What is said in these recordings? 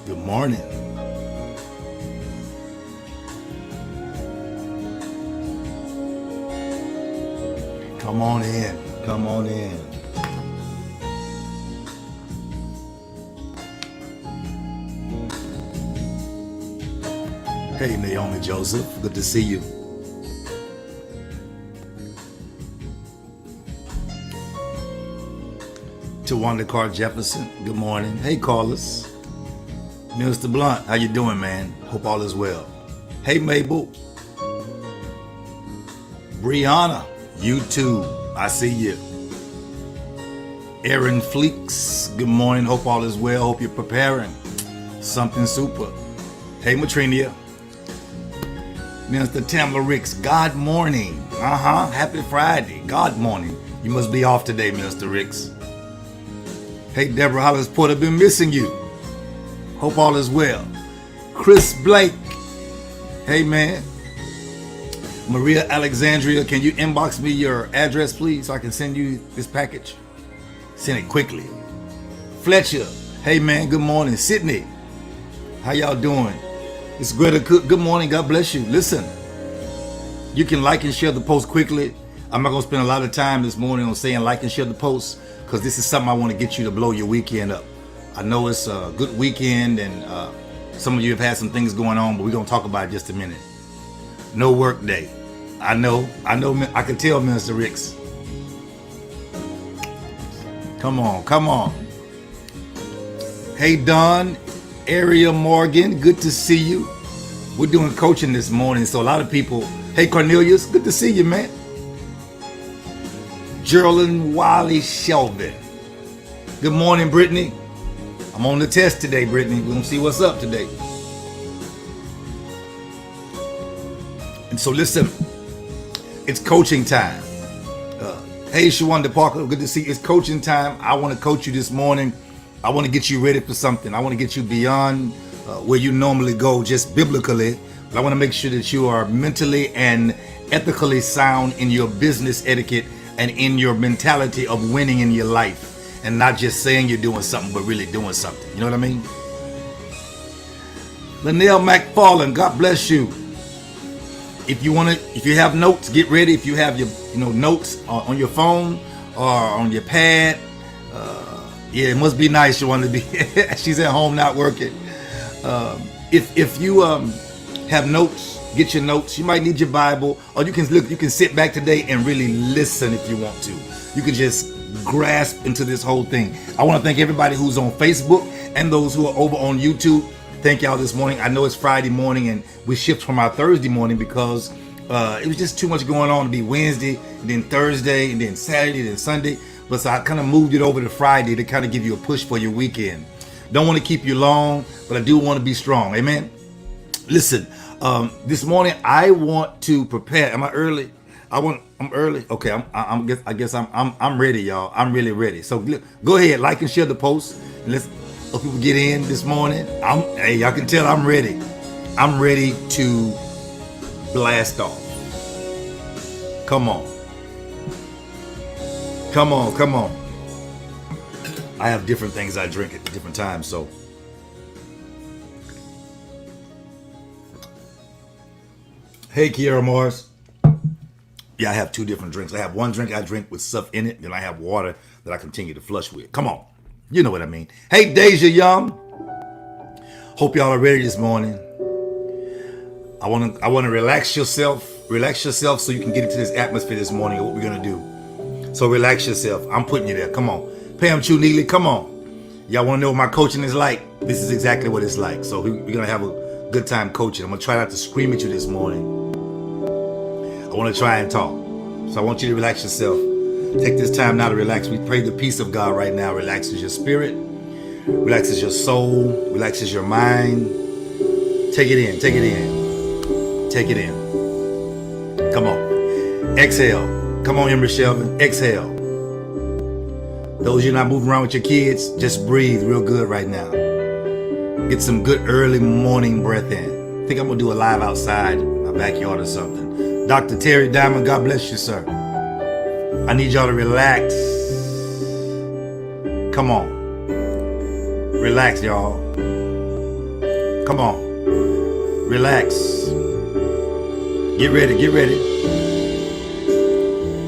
Good morning. Come on in. Come on in. Hey, Naomi Joseph. Good to see you. Tawanda Carr Jefferson. Good morning. Hey, Carlos. Minister Blunt, how you doing, man? Hope all is well. Hey, Mabel. Brianna, YouTube, I see you. Aaron Fleeks, good morning. Hope all is well. Hope you're preparing something super. Hey, Matrinia. Minister Tamla Ricks, God morning. Happy Friday. God morning. You must be off today, Minister Ricks. Hey, Deborah Hollis Porter, been missing you. Hope all is well. Chris Blake. Hey, man. Maria Alexandria, can you inbox me your address, please, so I can send you this package? Send it quickly. Fletcher. Hey, man. Good morning. Sydney. How y'all doing? It's Greta Cook. Good morning. God bless you. Listen, you can like and share the post quickly. I'm not going to spend a lot of time this morning on saying like and share the post because this is something I want to get you to blow your weekend up. I know it's a good weekend and some of you have had some things going on, but we're going to talk about it in just a minute. No work day. I know, I can tell, Minister Ricks. Come on. Hey, Don, Area Morgan, good to see you. We're doing coaching this morning, so a lot of people, hey, Cornelius, good to see you, man. Geraldine Wiley Shelby. Good morning, Brittany. I'm on the test today, Brittany. We're going to see what's up today. And so listen, it's coaching time. Hey, Shawanda Parker, good to see you. It's coaching time. I want to coach you this morning. I want to get you ready for something. I want to get you beyond where you normally go just biblically. But I want to make sure that you are mentally and ethically sound in your business etiquette and in your mentality of winning in your life. And not just saying you're doing something, but really doing something. You know what I mean? Linnell McFarland, God bless you. If you have notes, get ready. If you have your notes on your phone or on your pad, yeah, it must be nice. You want to be. She's at home not working. If you have notes, get your notes. You might need your Bible, or you can sit back today and really listen if you want to. You can just grasp into this whole thing. I want to thank everybody who's on Facebook and those who are over on YouTube. Thank y'all this morning. I know it's Friday morning and we shift from our Thursday morning because it was just too much going on to be Wednesday and then Thursday and then Saturday and then Sunday. But so I kind of moved it over to Friday to kind of give you a push for your weekend. Don't want to keep you long, but I do want to be strong. Amen. Listen, this morning I want to prepare. Am I early? I'm early. Okay, I guess I'm ready, y'all. I'm really ready. So go ahead, like and share the post, and let's let people get in this morning. Hey, y'all can tell I'm ready. I'm ready to blast off. Come on. I have different things I drink at different times, so. Hey, Kiara Morris. Yeah, I have two different drinks. I have one drink I drink with stuff in it, then I have water that I continue to flush with. Come on. You know what I mean. Hey, Deja Young. Hope y'all are ready this morning. I want to relax yourself so you can get into this atmosphere this morning of what we're going to do. So relax yourself. I'm putting you there. Come on. Pam Chu Neely, come on. Y'all want to know what my coaching is like? This is exactly what it's like. So we're going to have a good time coaching. I'm going to try not to scream at you this morning. I want to try and talk. So I want you to relax yourself. Take this time now to relax. We pray the peace of God right now relaxes your spirit, relaxes your soul, relaxes your mind. Take it in. Come on. Exhale. Come on, Emery Shelvin. Exhale. Those of you not moving around with your kids, just breathe real good right now. Get some good early morning breath in. I think I'm going to do a live outside, my backyard or something. Dr. Terry Diamond, God bless you, sir. I need y'all to relax. Come on. Relax, y'all. Come on. Relax. Get ready, get ready.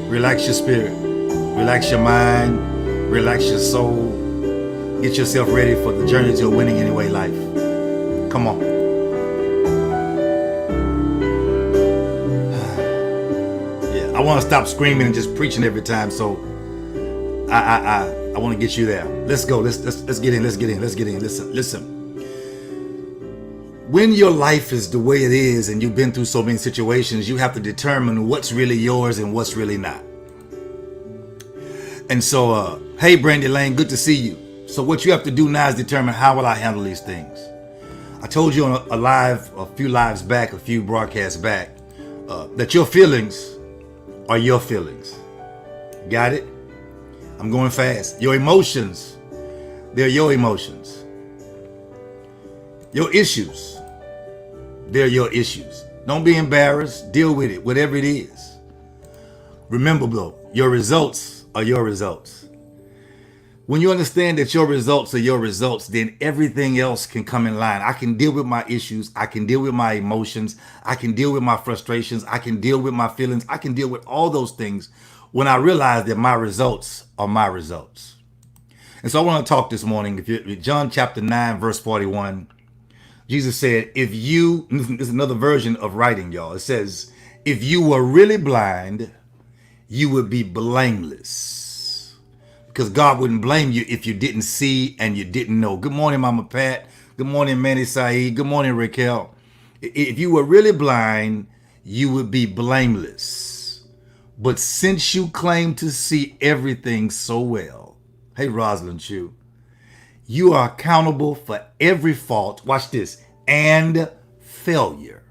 Relax your spirit. Relax your mind. Relax your soul. Get yourself ready for the journey to a winning anyway life. Come on. Yeah, I want to stop screaming and just preaching every time, so I want to get you there. Let's go. Let's get in. Let's get in. Listen. When your life is the way it is and you've been through so many situations, you have to determine what's really yours and what's really not. And so, hey, Brandy Lane, good to see you. So what you have to do now is determine, how will I handle these things? I told you on a few lives back, a few broadcasts back, that your feelings are your feelings. Got it? I'm going fast. Your emotions, they're your emotions. Your issues, they're your issues. Don't be embarrassed. Deal with it, whatever it is. Remember, though, your results are your results. When you understand that your results are your results, then everything else can come in line. I can deal with my issues. I can deal with my emotions. I can deal with my frustrations. I can deal with my feelings. I can deal with all those things when I realize that my results are my results. And so I want to talk this morning. If you John chapter 9, verse 41, Jesus said, if you, this is another version of writing, y'all. It says, if you were really blind, you would be blameless. Because God wouldn't blame you if you didn't see and you didn't know. Good morning, Mama Pat. Good morning, Manny Saeed. Good morning, Raquel. If you were really blind, you would be blameless. But since you claim to see everything so well, hey, Rosalind Chu, you are accountable for every fault, watch this, and failure.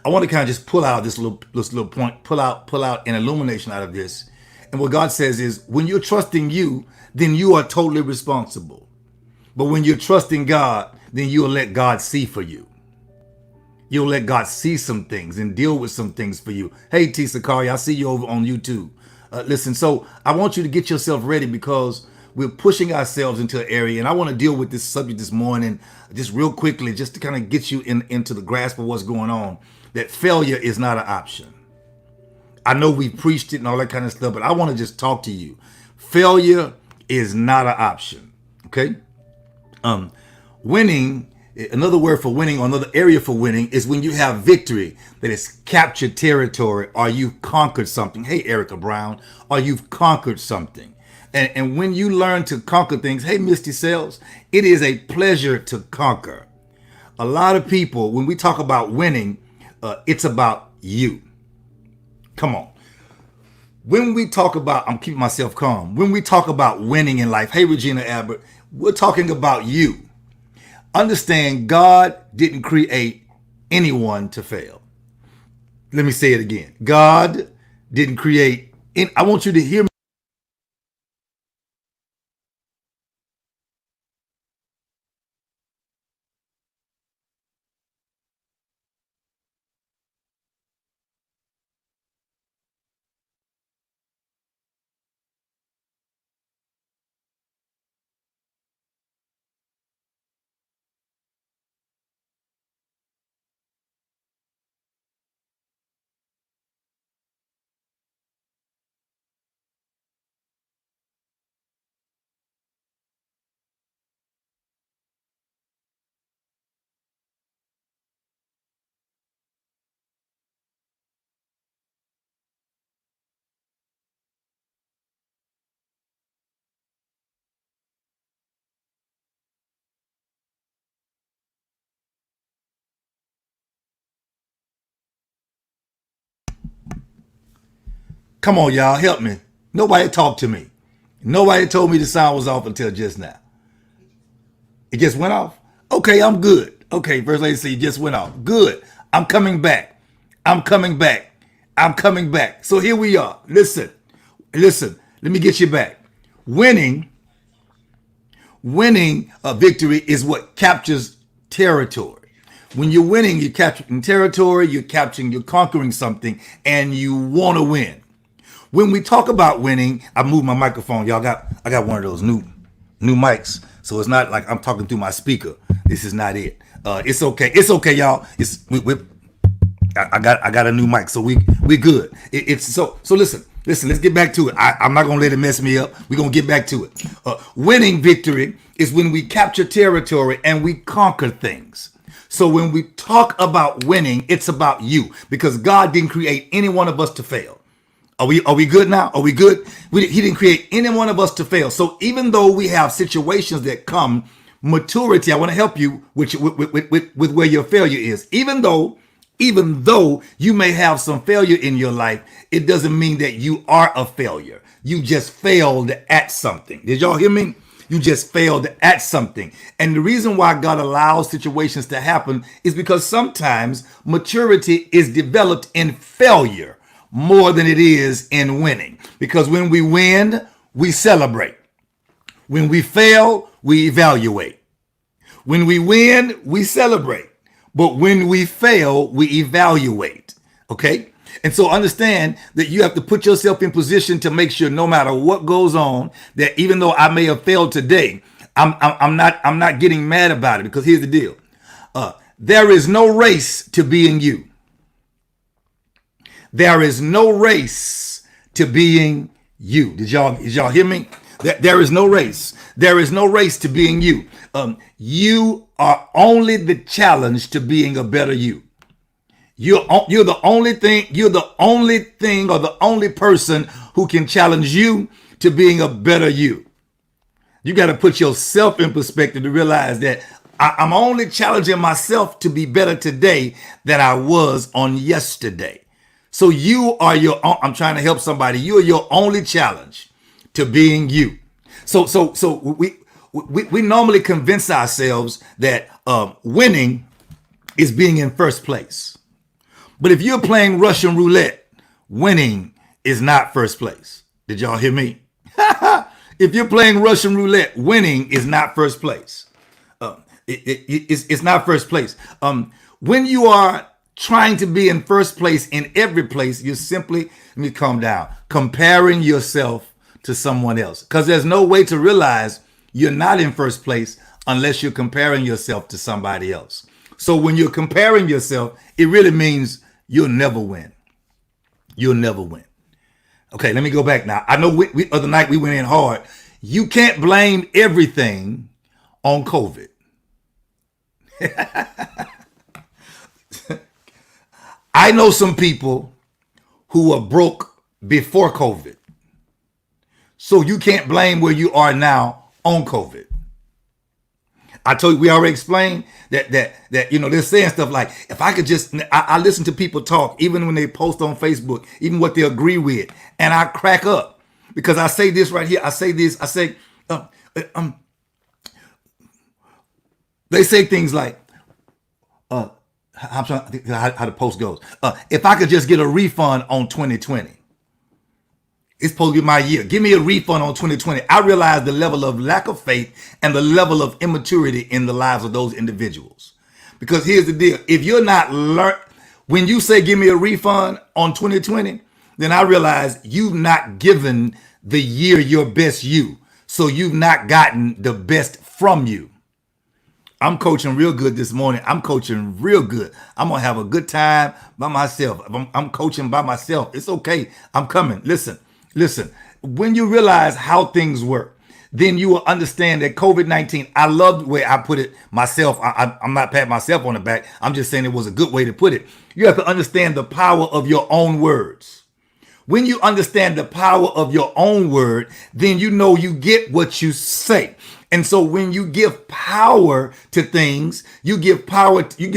I want to kind of just pull out this little point, pull out an illumination out of this. And what God says is, when you're trusting you, then you are totally responsible. But when you're trusting God, then you'll let God see for you. You'll let God see some things and deal with some things for you. Hey, T. Sakari, I see you over on YouTube. Listen, so I want you to get yourself ready, because we're pushing ourselves into an area, and I want to deal with this subject this morning just real quickly, just to kind of get you into the grasp of what's going on, that failure is not an option. I know we preached it and all that kind of stuff, but I want to just talk to you. Failure is not an option, okay? Winning, another word for winning, or another area for winning, is when you have victory, that is captured territory, or you've conquered something. Hey, Erica Brown, or you've conquered something. And when you learn to conquer things, hey, Misty Sells, it is a pleasure to conquer. A lot of people, when we talk about winning, it's about you. Come on. When we talk about, I'm keeping myself calm. When we talk about winning in life, hey, Regina Albert, we're talking about you. Understand, God didn't create anyone to fail. Let me say it again. God didn't create, I want you to hear me. Come on, y'all, help me. Nobody talked to me. Nobody told me the sound was off until just now. It just went off? Okay, I'm good. Okay, First Lady said it just went off. Good. I'm coming back. I'm coming back. I'm coming back. So here we are. Listen. Let me get you back. Winning victory is what captures territory. When you're winning, you're capturing territory, you're conquering something, and you want to win. When we talk about winning, I moved my microphone. I got one of those new mics, so it's not like I'm talking through my speaker. This is not it. It's okay. It's okay, y'all. I got a new mic, so we good. So listen. Let's get back to it. I'm not gonna let it mess me up. We're gonna get back to it. Winning victory is when we capture territory and we conquer things. So when we talk about winning, it's about you, because God didn't create any one of us to fail. Are we good now? Are we good? He didn't create any one of us to fail. So even though we have situations that come, maturity, I want to help you with where your failure is. Even though you may have some failure in your life, it doesn't mean that you are a failure. You just failed at something. Did y'all hear me? You just failed at something. And the reason why God allows situations to happen is because sometimes maturity is developed in failure more than it is in winning. Because when we win, we celebrate. When we fail, we evaluate. When we win, we celebrate. But when we fail, we evaluate. Okay? And so understand that you have to put yourself in position to make sure no matter what goes on, that even though I may have failed today, I'm not getting mad about it, because here's the deal. There is no race to being you. There is no race to being you. Did y'all hear me? There is no race. There is no race to being you. You are only the challenge to being a better you. You're the only thing. You're the only thing or the only person who can challenge you to being a better you. You got to put yourself in perspective to realize that I'm only challenging myself to be better today than I was on yesterday. So you are I'm trying to help somebody. You are your only challenge to being you. So we normally convince ourselves that winning is being in first place. But if you're playing Russian roulette, winning is not first place. Did y'all hear me? If you're playing Russian roulette, winning is not first place. It's not first place. When you are trying to be in first place in every place, you're simply, let me calm down, comparing yourself to someone else. Because there's no way to realize you're not in first place unless you're comparing yourself to somebody else. So when you're comparing yourself, it really means you'll never win. You'll never win. Okay, let me go back now. I know we other night we went in hard. You can't blame everything on COVID. I know some people who were broke before COVID. So you can't blame where you are now on COVID. I told you, we already explained that they're saying stuff like, if I could just, I listen to people talk, even when they post on Facebook, even what they agree with, and I crack up because I say this right here. I say this, I say, they say things like, I'm trying to think how the post goes. If I could just get a refund on 2020. It's supposed to be my year. Give me a refund on 2020. I realize the level of lack of faith and the level of immaturity in the lives of those individuals. Because here's the deal. If you're not when you say give me a refund on 2020, then I realize you've not given the year your best you. So you've not gotten the best from you. I'm coaching real good this morning. I'm coaching real good. I'm going to have a good time by myself. I'm coaching by myself. It's okay. I'm coming. Listen, when you realize how things work, then you will understand that COVID-19, I love the way I put it myself. I'm not patting myself on the back. I'm just saying it was a good way to put it. You have to understand the power of your own words. When you understand the power of your own word, then you know you get what you say. And so when you give power to things, you give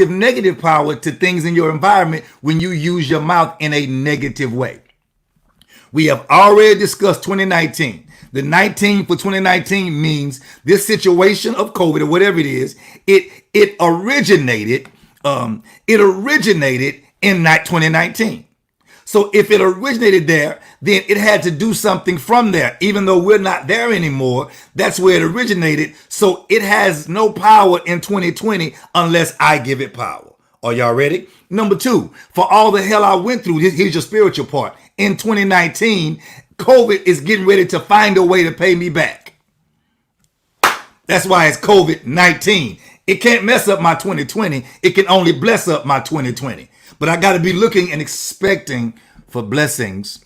negative power to things in your environment when you use your mouth in a negative way. We have already discussed 2019. The 19 for 2019 means this situation of COVID or whatever it is, it originated in 2019. So if it originated there, then it had to do something from there. Even though we're not there anymore, that's where it originated. So it has no power in 2020 unless I give it power. Are y'all ready? Number two, for all the hell I went through, here's your spiritual part. in 2019, COVID is getting ready to find a way to pay me back. That's why it's COVID-19. It can't mess up my 2020. It can only bless up my 2020. But I got to be looking and expecting for blessings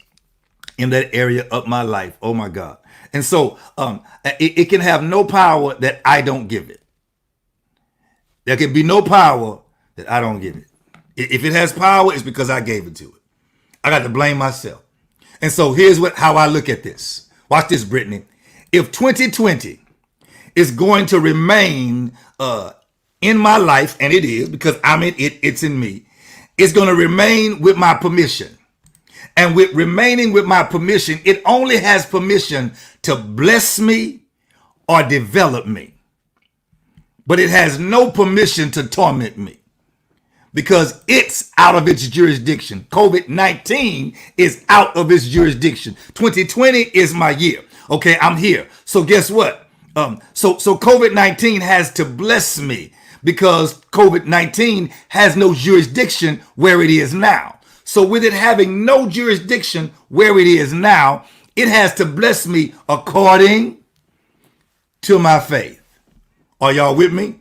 in that area of my life. Oh my God. And so it can have no power that I don't give it. There can be no power that I don't give it. If it has power, it's because I gave it to it. I got to blame myself. And so here's how I look at this. Watch this, Brittany. If 2020 is going to remain in my life, and it is because I'm in it, it's in me, it's going to remain with my permission. And with remaining with my permission, it only has permission to bless me or develop me. But it has no permission to torment me because it's out of its jurisdiction. COVID-19 is out of its jurisdiction. 2020 is my year. Okay, I'm here. So guess what? So COVID-19 has to bless me because COVID-19 has no jurisdiction where it is now. So with it having no jurisdiction where it is now, it has to bless me according to my faith. Are y'all with me?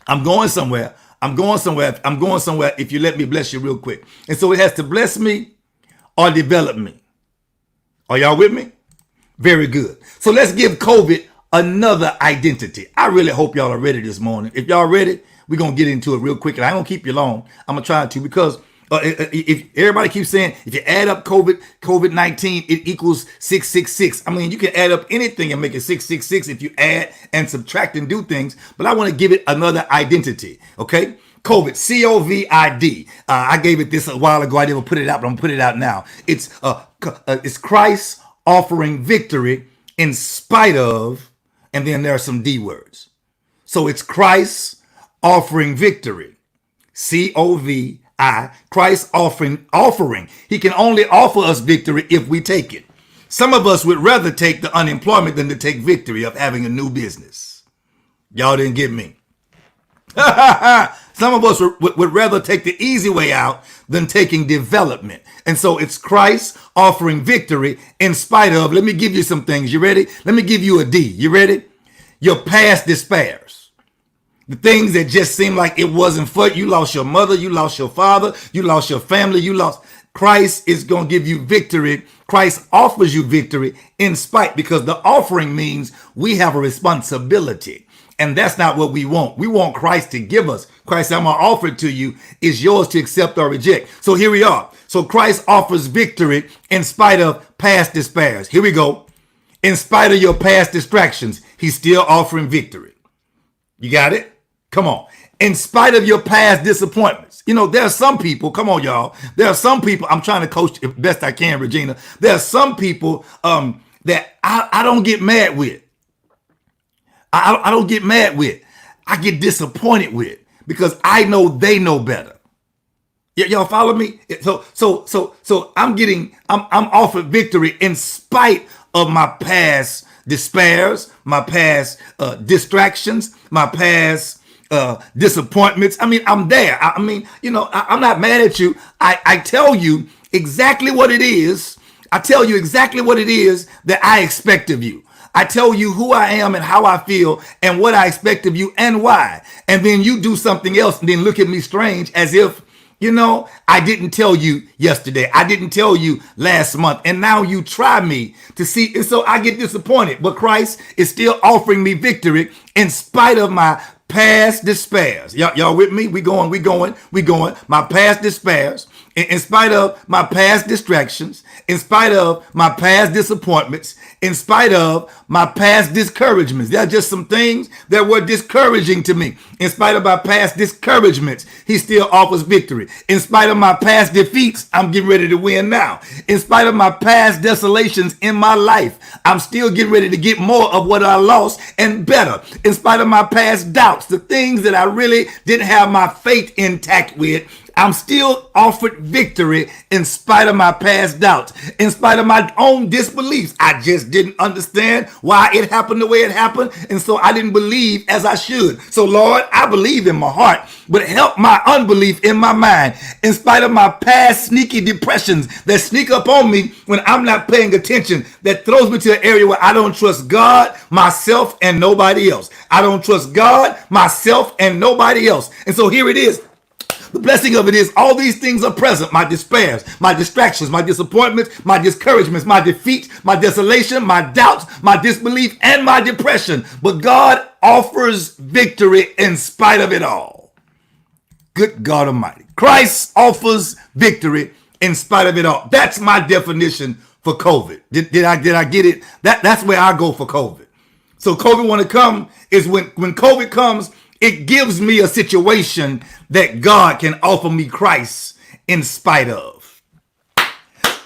I'm going somewhere. If you let me bless you real quick. And so it has to bless me or develop me. Are y'all with me? Very good. So let's give COVID another identity. I really hope y'all are ready this morning. If y'all ready, we're going to get into it real quick. And I don't keep you long. I'm going to try to because if everybody keeps saying, if you add up COVID-19, it equals 666. I mean, you can add up anything and make it 666 if you add and subtract and do things. But I want to give it another identity. Okay. COVID, COVID. I gave it this a while ago. I didn't put it out, but I'm going to put it out now. It's Christ offering victory in spite of, and then there are some D words. So it's Christ offering victory. COVID. Christ offering. He can only offer us victory if we take it. Some of us would rather take the unemployment than to take victory of having a new business. Y'all didn't get me. Some of us would rather take the easy way out than taking development. And so it's Christ offering victory in spite of, let me give you some things. You ready? Let me give you a D. You ready? Your past despairs. The things that just seem like it wasn't for you. You lost your mother, you lost your father, you lost your family, Christ is going to give you victory. Christ offers you victory in spite, because the offering means we have a responsibility. And that's not what we want. We want Christ to give us. Christ said, I'm going to offer it to you. It's yours to accept or reject. So here we are. So Christ offers victory in spite of past despairs. Here we go. In spite of your past distractions, he's still offering victory. You got it? Come on. In spite of your past disappointments. You know, there are some people, come on, y'all. There are some people, I'm trying to coach the best I can, Regina. There are some people that I don't get mad with. I don't get mad with. I get disappointed with because I know they know better. Y'all follow me? So I'm offered victory in spite of my past despairs, my past distractions, my past disappointments. I mean, I'm there. I mean, you know, I'm not mad at you. I tell you exactly what it is. I tell you exactly what it is that I expect of you. I tell you who I am and how I feel and what I expect of you and why. And then you do something else and then look at me strange as if, you know, I didn't tell you yesterday. I didn't tell you last month. And now you try me to see. And so I get disappointed. But Christ is still offering me victory in spite of my past despairs. Y'all with me? We going. My past despairs, in spite of my past distractions, in spite of my past disappointments, in spite of my past discouragements. There are just some things that were discouraging to me. In spite of my past discouragements, he still offers victory. In spite of my past defeats, I'm getting ready to win now. In spite of my past desolations in my life, I'm still getting ready to get more of what I lost and better. In spite of my past doubts, the things that I really didn't have my faith intact with, I'm still offered victory in spite of my past doubts, in spite of my own disbeliefs. I just didn't understand why it happened the way it happened, and so I didn't believe as I should. So Lord, I believe in my heart, but help my unbelief in my mind, in spite of my past sneaky depressions that sneak up on me when I'm not paying attention, that throws me to an area where I don't trust God, myself, and nobody else. I don't trust God, myself, and nobody else. And so here it is. The blessing of it is all these things are present. My despairs, my distractions, my disappointments, my discouragements, my defeat, my desolation, my doubts, my disbelief, and my depression. But God offers victory in spite of it all. Good God Almighty. Christ offers victory in spite of it all. That's my definition for COVID. Did I get it? That's where I go for COVID. So COVID want to come is when COVID comes, it gives me a situation that God can offer me Christ in spite of.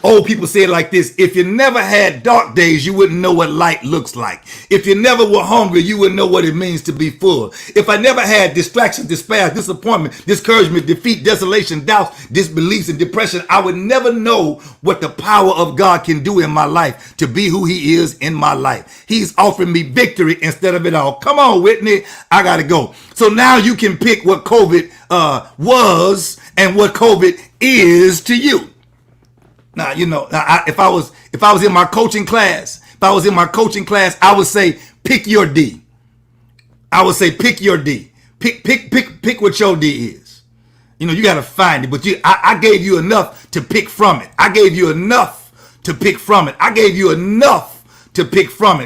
Old people say it like this: if you never had dark days, you wouldn't know what light looks like. If you never were hungry, you wouldn't know what it means to be full. If I never had distractions, despair, disappointment, discouragement, defeat, desolation, doubts, disbeliefs, and depression, I would never know what the power of God can do in my life to be who he is in my life. He's offering me victory instead of it all. Come on, Whitney, I gotta go. So now you can pick what COVID was and what COVID is to you. Now, you know, if I was in my coaching class, I would say, pick your D. I would say, pick your D. Pick what your D is. You know, you got to find it, but I gave you enough to pick from it. I gave you enough to pick from it.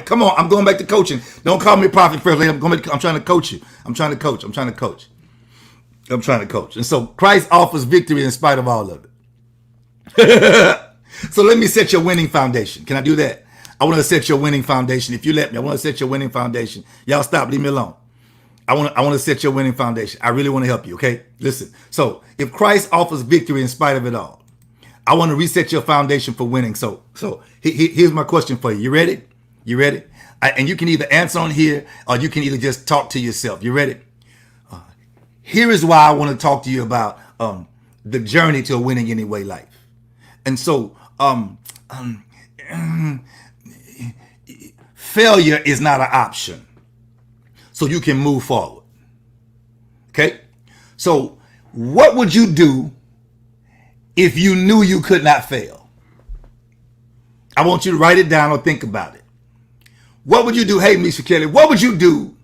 Come on, I'm going back to coaching. Don't call me Prophet First Lady. I'm trying to coach you. I'm trying to coach. And so Christ offers victory in spite of all of it. So let me set your winning foundation. Can I do that? I want to set your winning foundation. If you let me, I want to set your winning foundation. Y'all stop, leave me alone. I want to set your winning foundation. I really want to help you, okay? Listen. So if Christ offers victory in spite of it all, I want to reset your foundation for winning. So here's my question for you. You ready? And you can either answer on here or you can either just talk to yourself. You ready? Here is why I want to talk to you about the journey to a winning anyway life. And so, failure is not an option. So you can move forward. Okay? So what would you do if you knew you could not fail? I want you to write it down or think about it. What would you do? Hey, Misha Kelly, what would you do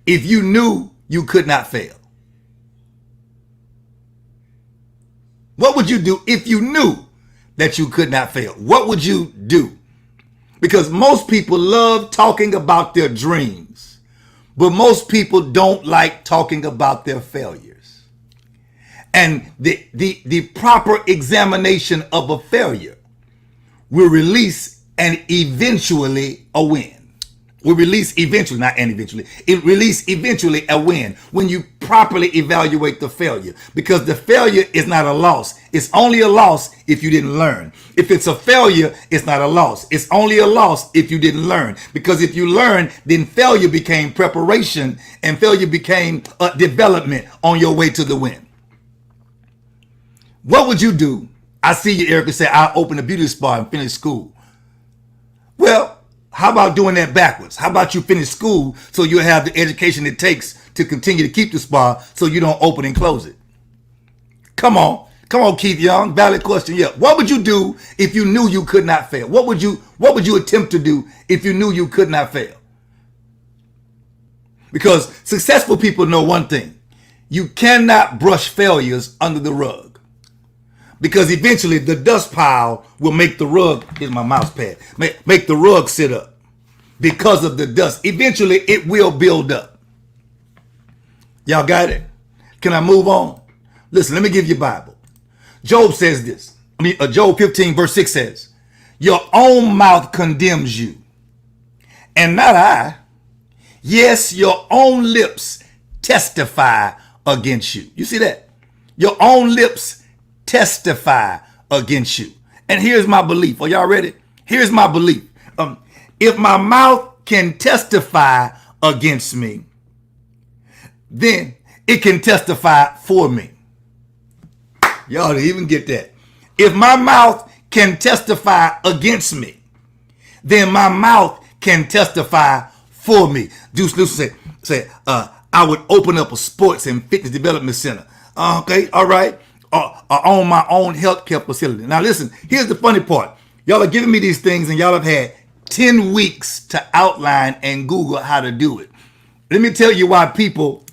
if you knew you could not fail? What would you do if you knew that you could not fail? What would you do? Because most people love talking about their dreams, but most people don't like talking about their failures. And the proper examination of a failure will release and eventually a win. It release eventually a win when you properly evaluate the failure, because the failure is not a loss. It's only a loss if you didn't learn. If it's a failure, it's not a loss. It's only a loss if you didn't learn, because if you learn, then failure became preparation and failure became development on your way to the win. What would you do? I see you, Erica, say, I'll open a beauty spa and finish school. Well, how about doing that backwards? How about you finish school so you'll have the education it takes to continue to keep the spa so you don't open and close it? Come on, Keith Young. Valid question. Yeah. What would you do if you knew you could not fail? What would you attempt to do if you knew you could not fail? Because successful people know one thing: you cannot brush failures under the rug. Because eventually the dust pile will make the rug, here's my mouse pad, make the rug sit up because of the dust. Eventually it will build up. Y'all got it? Can I move on? Listen, let me give you a Bible. Job says this. Job 15 verse 6 says, your own mouth condemns you, and not I. Yes, your own lips testify against you. You see that? Your own lips testify against you. And here's my belief. Are y'all ready? Here's my belief. If my mouth can testify against me, then it can testify for me. Y'all didn't even get that. If my mouth can testify against me, then my mouth can testify for me. Deuce Newsom said, I would open up a sports and fitness development center. Okay, all right. Own my own healthcare facility. Now listen, here's the funny part. Y'all are giving me these things and y'all have had 10 weeks to outline and Google how to do it. Let me tell you why people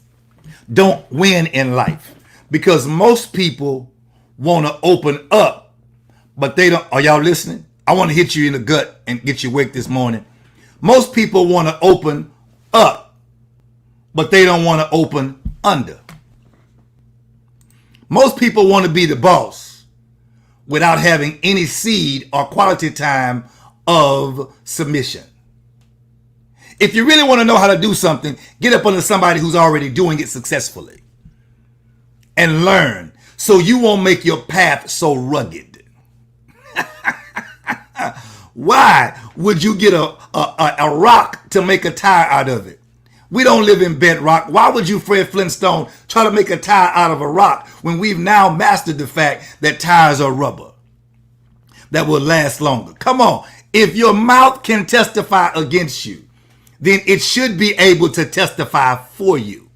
don't win in life. Because most people want to open up, but they don't. Are y'all listening? I want to hit you in the gut and get you awake this morning. Most people want to open up, but they don't want to open under. Most people want to be the boss without having any seed or quality time of submission. If you really want to know how to do something, get up under somebody who's already doing it successfully and learn so you won't make your path so rugged. Why would you get a rock to make a tire out of it? We don't live in bedrock. Why would you, Fred Flintstone, try to make a tire out of a rock when we've now mastered the fact that tires are rubber that will last longer? Come on. If your mouth can testify against you, then it should be able to testify for you.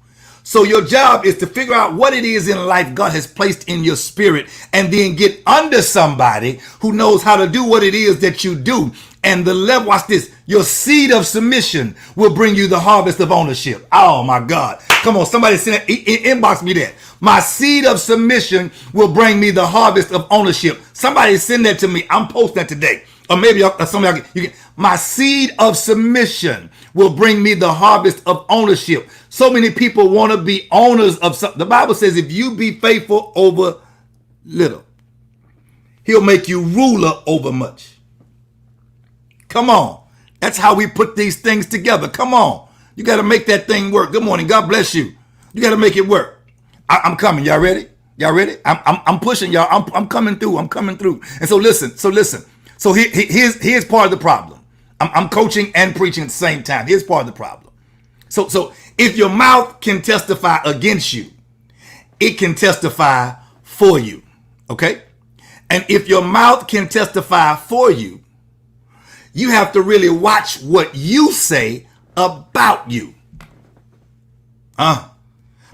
So your job is to figure out what it is in life God has placed in your spirit and then get under somebody who knows how to do what it is that you do. And the level, watch this, your seed of submission will bring you the harvest of ownership. Oh my God. Come on, somebody send it, inbox me that. My seed of submission will bring me the harvest of ownership. Somebody send that to me. I'm posting that today. Or maybe some of y'all, you can. My seed of submission will bring me the harvest of ownership. So many people want to be owners of something. The Bible says if you be faithful over little, he'll make you ruler over much. Come on. That's how we put these things together. Come on. You got to make that thing work. Good morning. God bless you. You got to make it work. I'm coming. Y'all ready? Y'all ready? I'm pushing y'all. I'm coming through. I'm coming through. And so listen. So here's part of the problem. I'm coaching and preaching at the same time. Here's part of the problem. So if your mouth can testify against you, it can testify for you. Okay? And if your mouth can testify for you, you have to really watch what you say about you.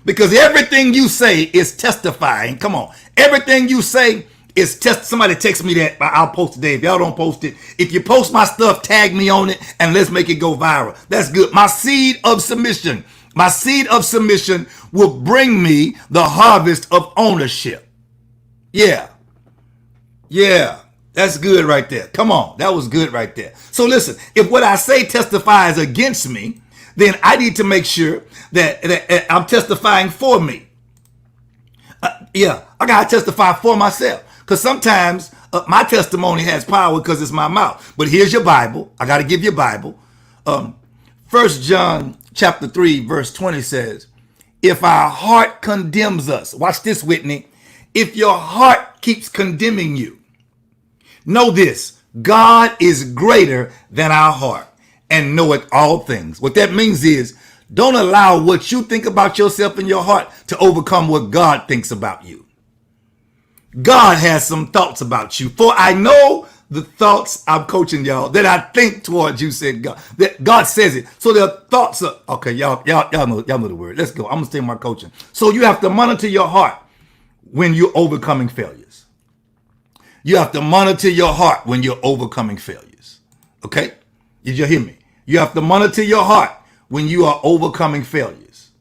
Because everything you say is testifying. Come on. Everything you say is somebody text me that. I'll post it today. If y'all don't post it, if you post my stuff, tag me on it and let's make it go viral. That's good. My seed of submission will bring me the harvest of ownership. Yeah. That's good right there. Come on. That was good right there. So listen, if what I say testifies against me, then I need to make sure that I'm testifying for me. I got to testify for myself. Because sometimes my testimony has power because it's my mouth. But here's your Bible. I got to give you a Bible. 1 John chapter 3, verse 20 says, if our heart condemns us, watch this, Whitney. If your heart keeps condemning you, know this, God is greater than our heart and knoweth all things. What that means is, don't allow what you think about yourself in your heart to overcome what God thinks about you. God has some thoughts about you. For I know the thoughts, I'm coaching y'all, that I think towards you, said God. That God says it. So their thoughts are, okay, y'all know the word. Let's go. I'm going to stay in my coaching. So you have to monitor your heart when you're overcoming failures. You have to monitor your heart when you're overcoming failures. Okay? Did you hear me? You have to monitor your heart when you are overcoming failures.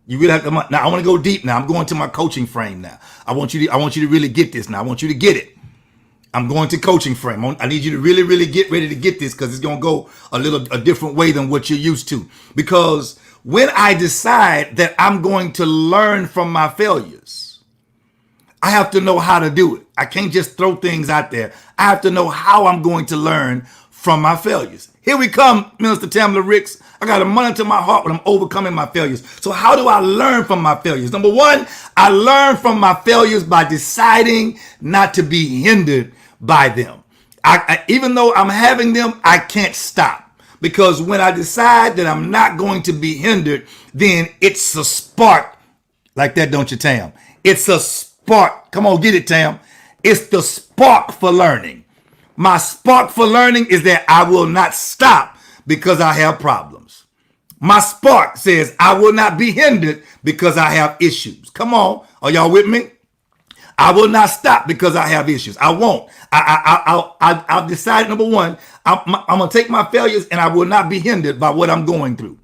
You really have to. Now I want to go deep. Now I'm going to my coaching frame. Now I want you to really get this. Now I want you to get it. I'm going to coaching frame. I need you to really get ready to get this because it's going to go a different way than what you're used to. Because when I decide that I'm going to learn from my failures, I have to know how to do it. I can't just throw things out there. I have to know how I'm going to learn from my failures. Here we come, Minister Tamla Ricks. I got to monitor my heart when I'm overcoming my failures. So how do I learn from my failures? Number one, I learn from my failures by deciding not to be hindered by them. Even though I'm having them, I can't stop. Because when I decide that I'm not going to be hindered, then it's a spark like that, don't you, Tam? It's a spark. Come on, get it, Tam. It's the spark for learning. My spark for learning is that I will not stop because I have problems. My spark says I will not be hindered because I have issues. Come on. Are y'all with me? I will not stop because I have issues. I won't. I've decided, number one, I'm going to take my failures and I will not be hindered by what I'm going through.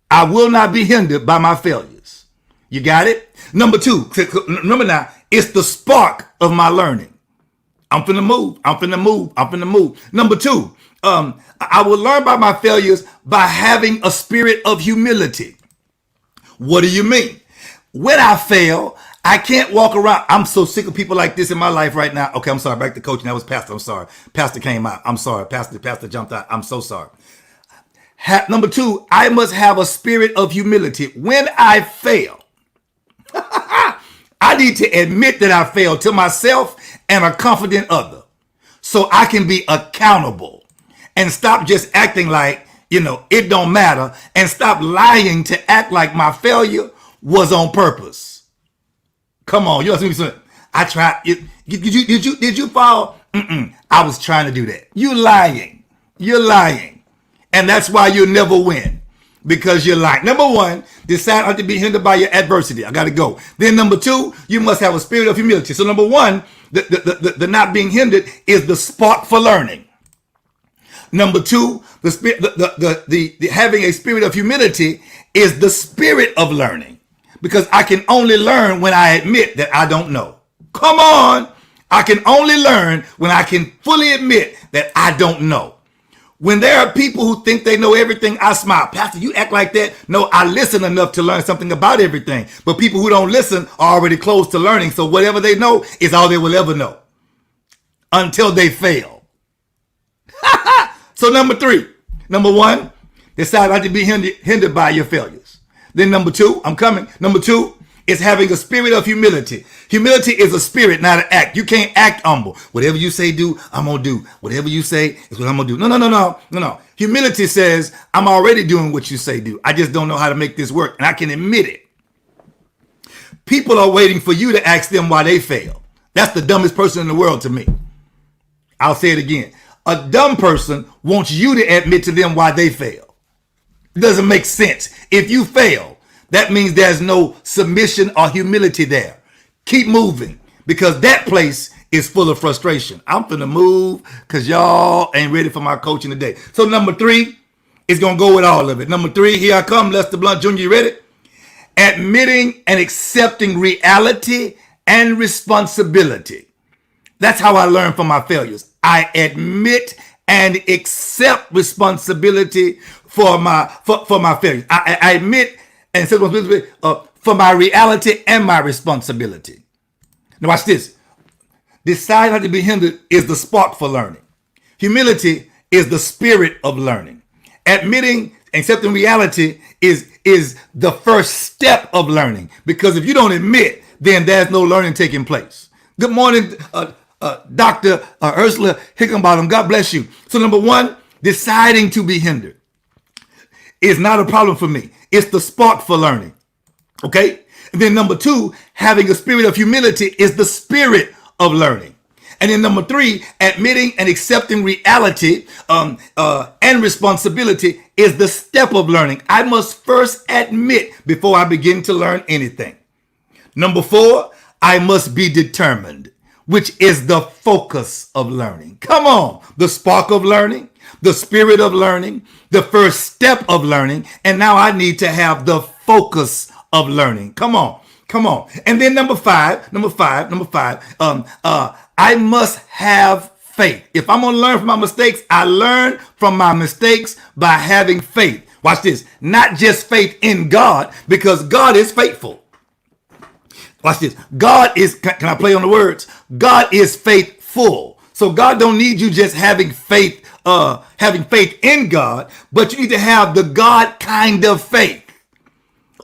I will not be hindered by my failures. You got it? Number two, remember now, it's the spark of my learning. I'm finna move. Number two, I will learn by my failures by having a spirit of humility. What do you mean? When I fail, I can't walk around. I'm so sick of people like this in my life right now. Okay, I'm sorry. Back to coaching. That was Pastor. I'm sorry. Pastor came out. I'm sorry. Pastor jumped out. I'm so sorry. Number two, I must have a spirit of humility. When I fail, I need to admit that I failed to myself and a confident other so I can be accountable and stop just acting like, it don't matter, and stop lying to act like my failure was on purpose. Come on, you know what I'm saying? I tried. Did you fall? I was trying to do that. You're lying. And that's why you'll never win, because you're lying. Number one, decide not to be hindered by your adversity. I got to go. Then number two, you must have a spirit of humility. So number one, the not being hindered is the spark for learning. Number two, the having a spirit of humility is the spirit of learning, because I can only learn when I admit that I don't know. Come on. I can only learn when I can fully admit that I don't know. When there are people who think they know everything, I smile. Pastor, you act like that? No, I listen enough to learn something about everything. But people who don't listen are already close to learning. So whatever they know is all they will ever know until they fail. So number one, decide not to be hindered by your failures. Then number two, Number two is having a spirit of humility. Humility is a spirit, not an act. You can't act humble. Whatever you say do, I'm going to do. Whatever you say is what I'm going to do. No. Humility says, I'm already doing what you say do. I just don't know how to make this work. And I can admit it. People are waiting for you to ask them why they fail. That's the dumbest person in the world to me. I'll say it again. A dumb person wants you to admit to them why they fail. It doesn't make sense. If you fail, that means there's no submission or humility there. Keep moving, because that place is full of frustration. I'm finna move because y'all ain't ready for my coaching today. So number three is going to go with all of it. Number three, here I come, Lester Blunt Jr., you ready? Admitting and accepting reality and responsibility. That's how I learn from my failures. I admit and accept responsibility for my failures. I admit and accept responsibility for my reality and my responsibility. Now watch this. Decide not to be hindered is the spark for learning. Humility is the spirit of learning. Admitting and accepting reality is the first step of learning, because if you don't admit, then there's no learning taking place. Good morning, Dr. Ursula Hickenbottom. God bless you. So number one, deciding to be hindered is not a problem for me. It's the spark for learning. Okay? And then number two, having a spirit of humility is the spirit of learning. And then number three, admitting and accepting reality and responsibility is the step of learning. I must first admit before I begin to learn anything. Number four, I must be determined, which is the focus of learning. Come on, the spark of learning, the spirit of learning, the first step of learning, and now I need to have the focus of learning. Come on. And then number five, I must have faith. If I'm going to learn from my mistakes, I learn from my mistakes by having faith. Watch this. Not just faith in God, because God is faithful. Watch this. God is, can I play on the words? God is faithful. So God don't need you just having faith in God, but you need to have the God kind of faith.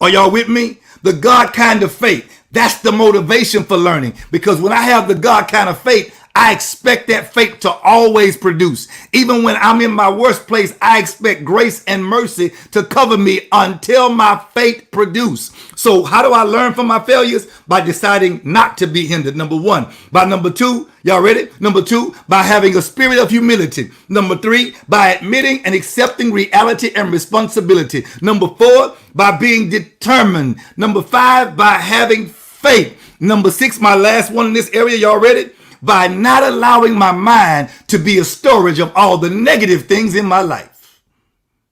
Are y'all with me? The God kind of faith. That's the motivation for learning. Because when I have the God kind of faith, I expect that faith to always produce. Even when I'm in my worst place, I expect grace and mercy to cover me until my faith produce. So how do I learn from my failures? By deciding not to be hindered, number one. By number two, y'all ready? Number two, by having a spirit of humility. Number three, by admitting and accepting reality and responsibility. Number four, by being determined. Number five, by having faith. Number six, my last one in this area, y'all ready? By not allowing my mind to be a storage of all the negative things in my life.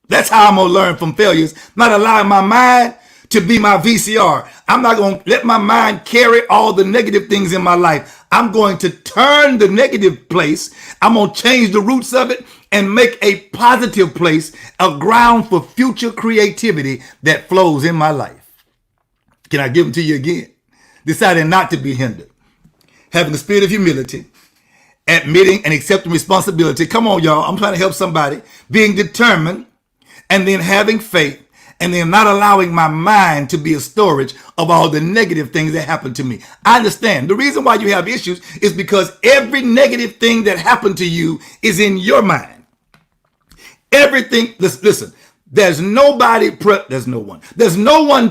That's how I'm going to learn from failures. Not allowing my mind to be my VCR. I'm not going to let my mind carry all the negative things in my life. I'm going to turn the negative place. I'm going to change the roots of it and make a positive place, a ground for future creativity that flows in my life. Can I give them to you again? Deciding not to be hindered. Having a spirit of humility. Admitting and accepting responsibility. Come on, y'all. I'm trying to help somebody. Being determined. And then having faith. And then not allowing my mind to be a storage of all the negative things that happen to me. I understand. The reason why you have issues is because every negative thing that happened to you is in your mind. Everything, listen, there's no one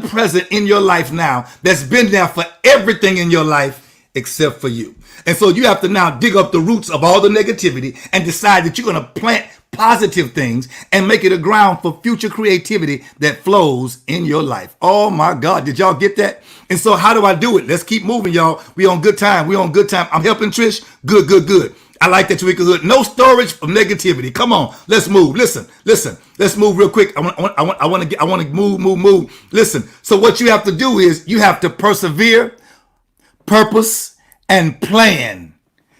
present in your life now that's been there for everything in your life except for you. And so you have to now dig up the roots of all the negativity and decide that you're going to plant positive things and make it a ground for future creativity that flows in your life. Oh my God, did y'all get that? And so how do I do it? Let's keep moving, y'all. We on good time. I'm helping Trish. Good. I like that tweaker hood. No storage of negativity. Come on, let's move. Listen. Let's move real quick. I want to move. Listen. So what you have to do is you have to persevere, purpose, and plan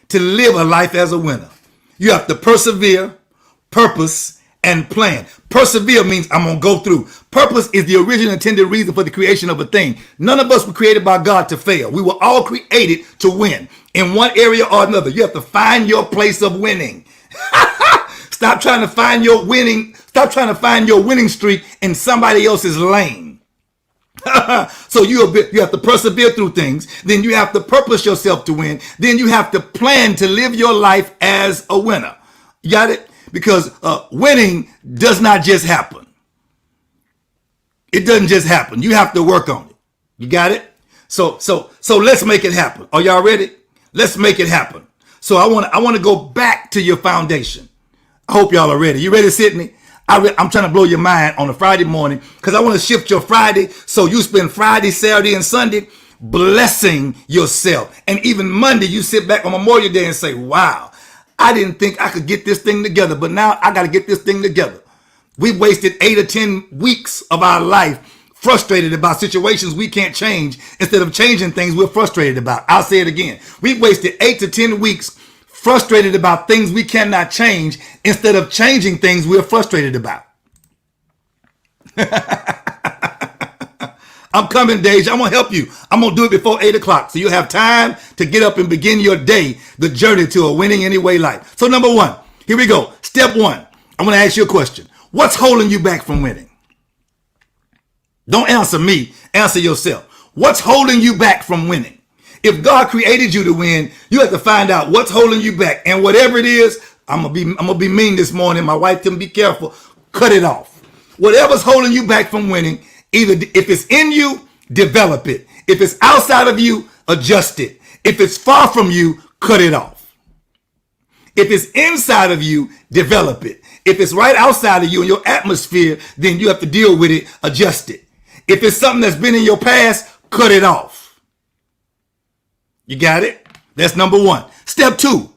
to live a life as a winner. You have to persevere, purpose, and plan. Persevere means I'm going to go through. Purpose is the original intended reason for the creation of a thing. None of us were created by God to fail. We were all created to win in one area or another. You have to find your place of winning. Stop trying to find your winning streak in somebody else's lane. So you have to persevere through things. Then you have to purpose yourself to win. Then you have to plan to live your life as a winner. You got it? Because winning does not just happen. It doesn't just happen. You have to work on it. You got it? So let's make it happen. Are y'all ready? Let's make it happen. So I want to go back to your foundation. I hope y'all are ready. You ready, Sydney? I'm trying to blow your mind on a Friday morning because I want to shift your Friday so you spend Friday, Saturday, and Sunday blessing yourself. And even Monday, you sit back on Memorial Day and say, wow, I didn't think I could get this thing together, but now I got to get this thing together. We wasted 8 or 10 weeks of our life frustrated about situations we can't change. Instead of changing things we're frustrated about. I'll say it again. We wasted 8 to 10 weeks frustrated about things we cannot change instead of changing things we're frustrated about. I'm coming, Deja. I'm going to help you. I'm going to do it before 8 o'clock so you have time to get up and begin your day, the journey to a winning anyway life. So number one, here we go. Step one, I'm going to ask you a question. What's holding you back from winning? Don't answer me. Answer yourself. What's holding you back from winning? If God created you to win, you have to find out what's holding you back. And whatever it is, I'm gonna be mean this morning. My wife told me, be careful. Cut it off. Whatever's holding you back from winning, either if it's in you, develop it. If it's outside of you, adjust it. If it's far from you, cut it off. If it's inside of you, develop it. If it's right outside of you in your atmosphere, then you have to deal with it, adjust it. If it's something that's been in your past, cut it off. You got it? That's number one. Step two.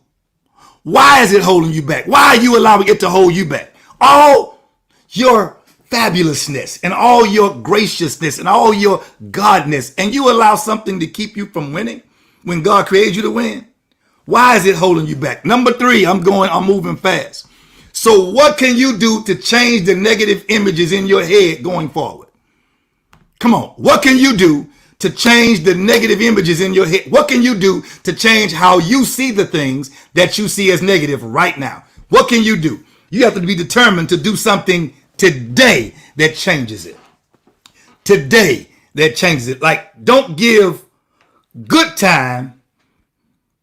Why is it holding you back? Why are you allowing it to hold you back? All your fabulousness and all your graciousness and all your godness, and you allow something to keep you from winning when God created you to win? Why is it holding you back? Number three, I'm moving fast. So what can you do to change the negative images in your head going forward? Come on. What can you do to change the negative images in your head? What can you do to change how you see the things that you see as negative right now? What can you do? You have to be determined to do something today that changes it. Today that changes it. Like, don't give good time.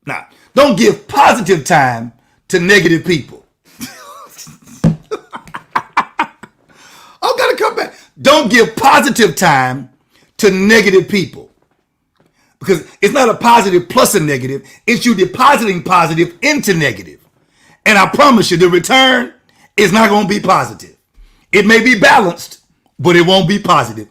Now, Don't give positive time to negative people. I've got to come back. Don't give positive time to negative people. Because it's not a positive plus a negative. It's you depositing positive into negative. And I promise you, the return is not going to be positive. It may be balanced, but it won't be positive.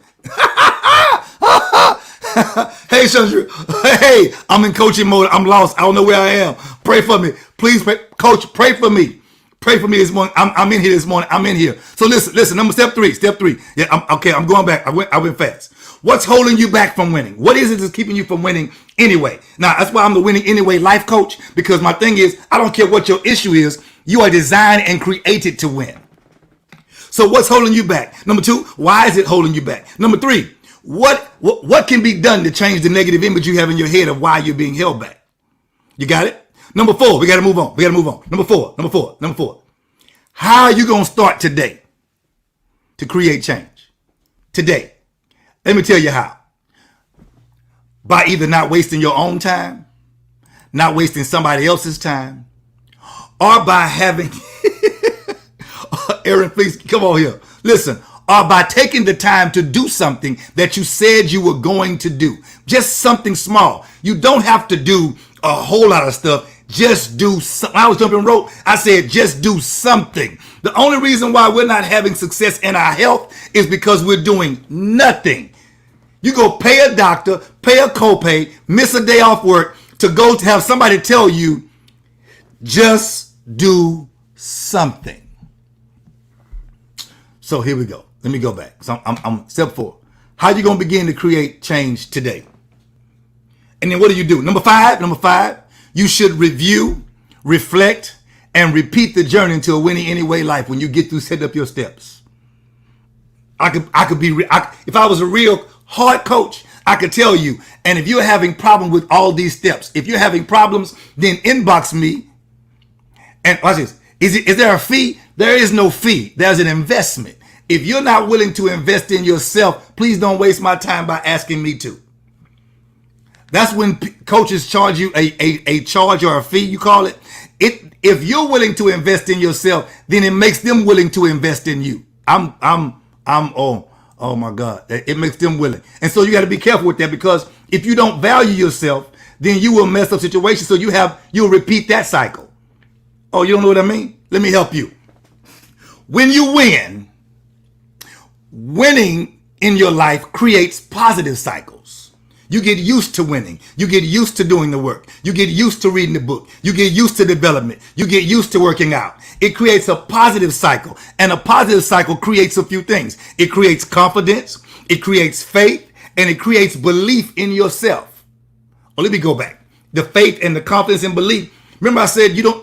Hey, Chandra. Hey, I'm in coaching mode. I'm lost. I don't know where I am. Pray for me. Please, pray. Coach, pray for me. Pray for me this morning. I'm in here this morning. I'm in here. So listen. Step three. Yeah, I'm going back. I went fast. What's holding you back from winning? What is it that's keeping you from winning anyway? Now, that's why I'm the winning anyway life coach, because my thing is, I don't care what your issue is. You are designed and created to win. So what's holding you back? Number two, why is it holding you back? Number three, what can be done to change the negative image you have in your head of why you're being held back? You got it? Number four, we got to move on. Number four. How are you going to start today to create change? Today. Let me tell you how. By either not wasting your own time, not wasting somebody else's time, or by having, Aaron, please come on here. Listen, or by taking the time to do something that you said you were going to do. Just something small. You don't have to do a whole lot of stuff. Just do something. I was jumping rope. I said, just do something. The only reason why we're not having success in our health is because we're doing nothing. You go pay a doctor, pay a copay, miss a day off work to go to have somebody tell you, just do something. So here we go. Let me go back. So I'm step 4. How are you going to begin to create change today? And then what do you do? Number five, you should review, reflect, and repeat the journey into a winning anyway life when you get through setting up your steps. If I was a real hard coach, I could tell you. And if you're having problems with all these steps, if you're having problems, then inbox me. And watch this. Is there a fee? There is no fee. There's an investment. If you're not willing to invest in yourself, please don't waste my time by asking me to. That's when coaches charge you a charge or a fee, you call it. If you're willing to invest in yourself, then it makes them willing to invest in you. Oh my God, it makes them willing. And so you got to be careful with that, because if you don't value yourself, then you will mess up situations. So you'll repeat that cycle. Oh, you don't know what I mean? Let me help you. When you win, winning in your life creates positive cycles. You get used to winning. You get used to doing the work. You get used to reading the book. You get used to development. You get used to working out. It creates a positive cycle. And a positive cycle creates a few things. It creates confidence. It creates faith. And it creates belief in yourself. Oh, let me go back. The faith and the confidence and belief. Remember I said do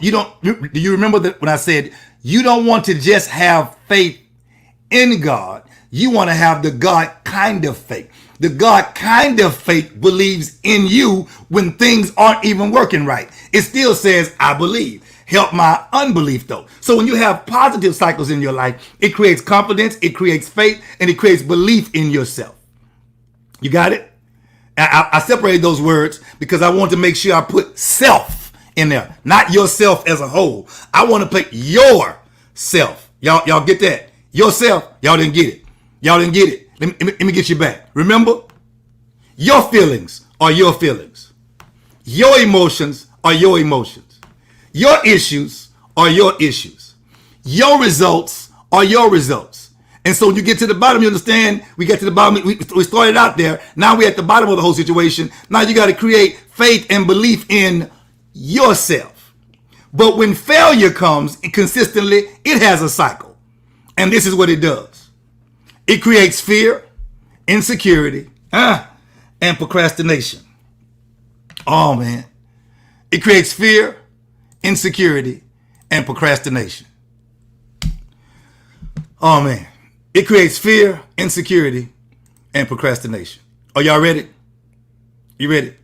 you remember that when I said you don't want to just have faith in God. You want to have the God kind of faith. The God kind of faith believes in you when things aren't even working right. It still says, I believe. Help my unbelief though. So when you have positive cycles in your life, it creates confidence, it creates faith, and it creates belief in yourself. You got it? I separated those words because I want to make sure I put self in there, not yourself as a whole. I want to put yourself. Y'all get that? Yourself. Y'all didn't get it. Let me get you back. Remember, your feelings are your feelings. Your emotions are your emotions. Your issues are your issues. Your results are your results. And so when you get to the bottom, you understand, we get to the bottom, we started out there. Now we're at the bottom of the whole situation. Now you got to create faith and belief in yourself. But when failure comes consistently, it has a cycle. And this is what it does. It creates fear, insecurity, and procrastination. Oh, man. It creates fear, insecurity, and procrastination. Oh, man. It creates fear, insecurity, and procrastination. Are y'all ready? You ready?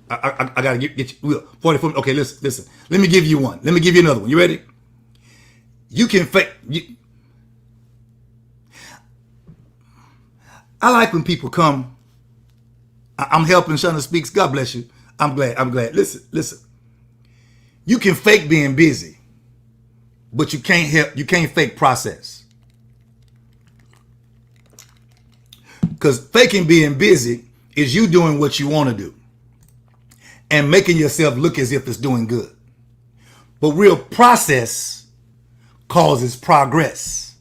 I got to get you. 44. Okay, listen. Let me give you one. Let me give you another one. You ready? You can fake. I like when people come. I'm helping Shana Speaks. God bless you. I'm glad. Listen. You can fake being busy, but you can't fake process. Because faking being busy is you doing what you want to do and making yourself look as if it's doing good. But real process causes progress.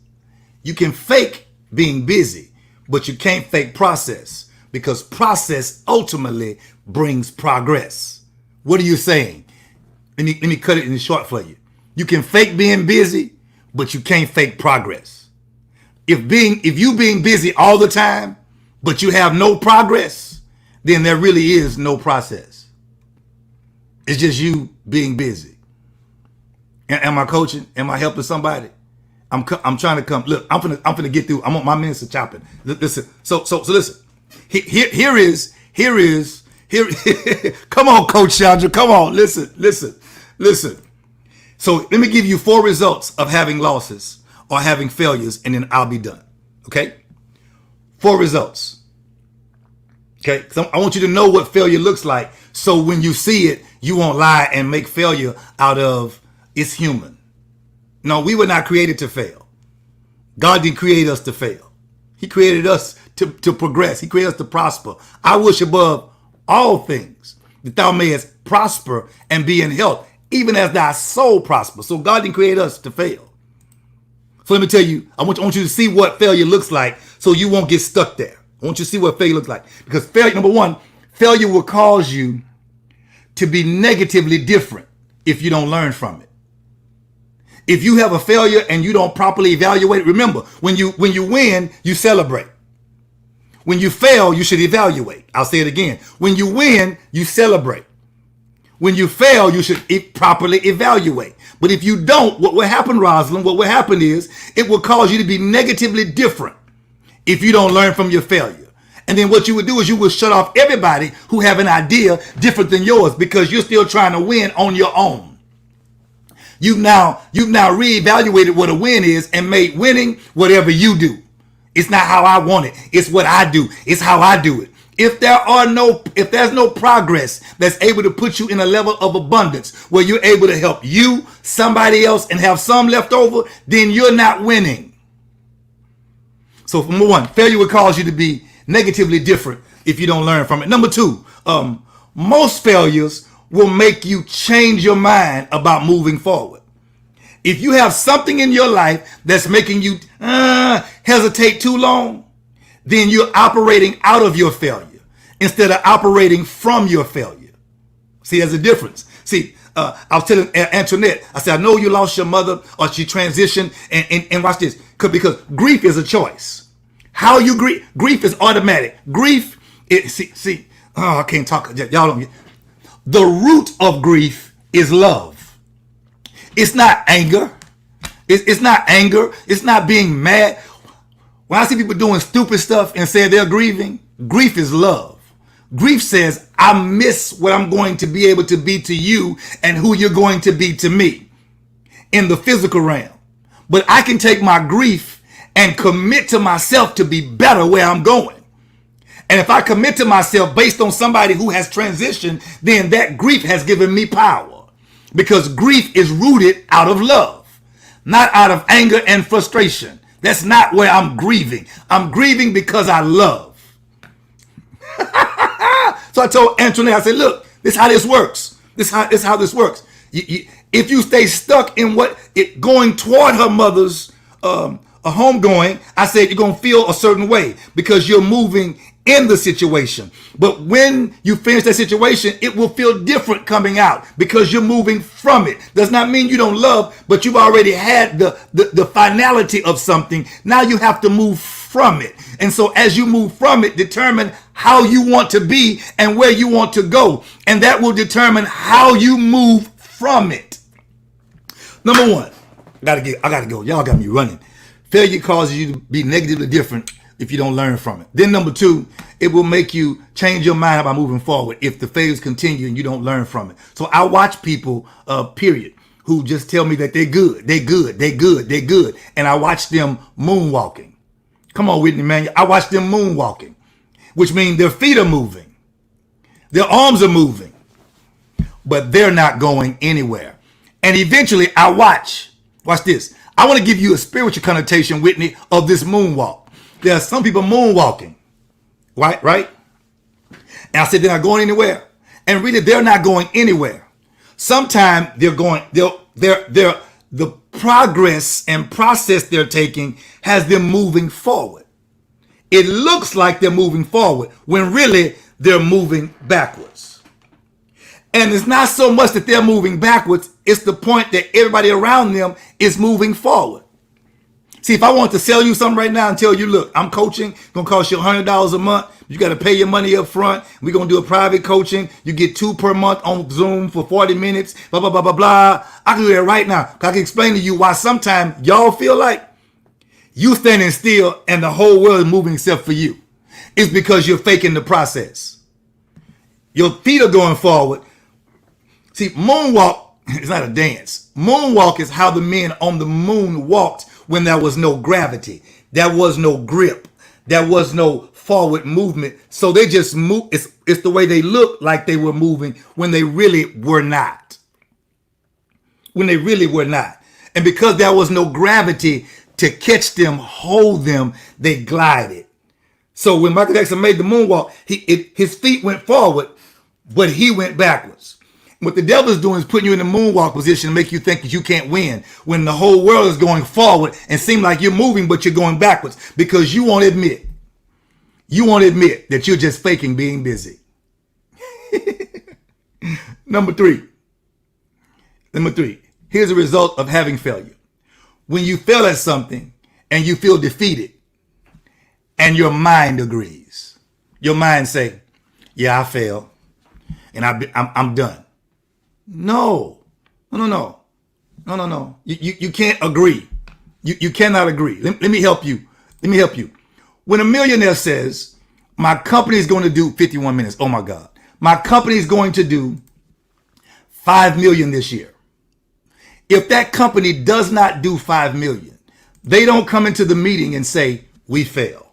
You can fake being busy, but you can't fake process, because process ultimately brings progress. What are you saying? Let me cut it in short for you. You can fake being busy, but you can't fake progress. If you being busy all the time, but you have no progress, then there really is no process. It's just you being busy. Am I coaching? Am I helping somebody? I'm trying to come. Look, I'm finna get through. I'm on my minutes of chopping. Listen. So listen. Here is. Come on, Coach Chandra. Come on. Listen. So let me give you 4 results of having losses or having failures, and then I'll be done. Okay? 4 results. Okay? So I want you to know what failure looks like, so when you see it, you won't lie and make failure out of it's human. No, we were not created to fail. God didn't create us to fail. He created us to progress. He created us to prosper. I wish above all things that thou mayest prosper and be in health, even as thy soul prospers. So God didn't create us to fail. So let me tell you, I want you to see what failure looks like, so you won't get stuck there. I want you to see what failure looks like. Because failure, number 1, failure will cause you to be negatively different if you don't learn from it. If you have a failure and you don't properly evaluate it, remember, when you win, you celebrate. When you fail, you should evaluate. I'll say it again. When you win, you celebrate. When you fail, you should properly evaluate. But if you don't, what will happen, Rosalind, what will happen is it will cause you to be negatively different if you don't learn from your failure. And then what you would do is you will shut off everybody who have an idea different than yours, because you're still trying to win on your own. You've now reevaluated what a win is and made winning whatever you do. It's not how I want it. It's what I do. It's how I do it. If there's no progress that's able to put you in a level of abundance where you're able to help you, somebody else, and have some left over, then you're not winning. So number 1, failure will cause you to be negatively different if you don't learn from it. Number 2, most failures will make you change your mind about moving forward. If you have something in your life that's making you hesitate too long, then you're operating out of your failure instead of operating from your failure. See, there's a difference. See, I was telling Antoinette, I said, I know you lost your mother or she transitioned, and watch this, because grief is a choice. How you grief is automatic. Grief, I can't talk. Y'all don't get. The root of grief is love. It's not anger. It's not anger. It's not being mad. When I see people doing stupid stuff and say they're grieving, grief is love. Grief says, I miss what I'm going to be able to be to you and who you're going to be to me in the physical realm. But I can take my grief and commit to myself to be better where I'm going. And if I commit to myself based on somebody who has transitioned, then that grief has given me power, because grief is rooted out of love, not out of anger and frustration. That's not where I'm grieving. I'm grieving because I love. So I told Antoinette, I said, look, this is how this works. This is how this works. If you stay stuck in going toward her mother's homegoing, I said you're going to feel a certain way because you're moving in the situation. But when you finish that situation, it will feel different coming out because you're moving from it. Does not mean you don't love, but you've already had the finality of something. Now you have to move from it. And so as you move from it, determine how you want to be and where you want to go. And that will determine how you move from it. Number 1, I gotta go. Y'all got me running. Failure causes you to be negatively different if you don't learn from it. Then number 2, it will make you change your mind about moving forward if the failures continue and you don't learn from it. So I watch people, period, who just tell me that they're good. And I watch them moonwalking. Come on, Whitney, man. I watch them moonwalking, which means their feet are moving. Their arms are moving, but they're not going anywhere. And eventually I watch this. I want to give you a spiritual connotation, Whitney, of this moonwalk. There are some people moonwalking, right? And I said, they're not going anywhere. And really, they're not going anywhere. Sometimes the progress and process they're taking has them moving forward. It looks like they're moving forward when really they're moving backwards. And it's not so much that they're moving backwards, it's the point that everybody around them is moving forward. See, if I want to sell you something right now and tell you, look, I'm coaching, gonna cost you $100 a month. You got to pay your money up front. We're going to do a private coaching. You get 2 per month on Zoom for 40 minutes, blah, blah, blah, blah, blah. I can do that right now. I can explain to you why sometimes y'all feel like you standing still and the whole world is moving except for you. It's because you're faking the process. Your feet are going forward. See, moonwalk is not a dance. Moonwalk is how the men on the moon walked when there was no gravity. There was no grip. There was no forward movement. So they just move. It's the way they look like they were moving when they really were not. When they really were not. And because there was no gravity to catch them, hold them, they glided. So when Michael Jackson made the moonwalk, his feet went forward, but he went backwards. What the devil is doing is putting you in the moonwalk position to make you think that you can't win when the whole world is going forward and seem like you're moving, but you're going backwards because you won't admit. You won't admit that you're just faking being busy. Number three. Here's the result of having failure. When you fail at something and you feel defeated and your mind agrees. Your mind say, yeah, I failed and I'm done. No. You can't agree. You cannot agree. Let me help you. When a millionaire says, my company is going to do 51 minutes. Oh my God. My company is going to do 5 million this year. If that company does not do 5 million, they don't come into the meeting and say, we failed.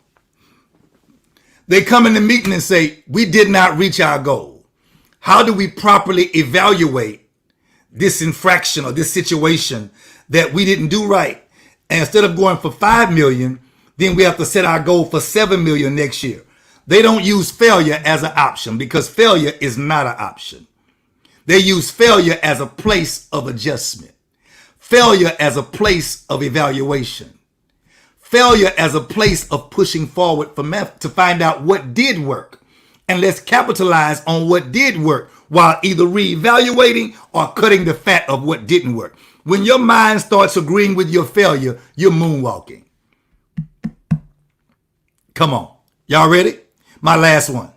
They come in the meeting and say, we did not reach our goal. How do we properly evaluate this infraction or this situation that we didn't do right? And instead of going for 5 million, then we have to set our goal for 7 million next year. They don't use failure as an option because failure is not an option. They use failure as a place of adjustment. Failure as a place of evaluation. Failure as a place of pushing forward to find out what did work. And let's capitalize on what did work while either reevaluating or cutting the fat of what didn't work. When your mind starts agreeing with your failure, you're moonwalking. Come on. Y'all ready? My last one.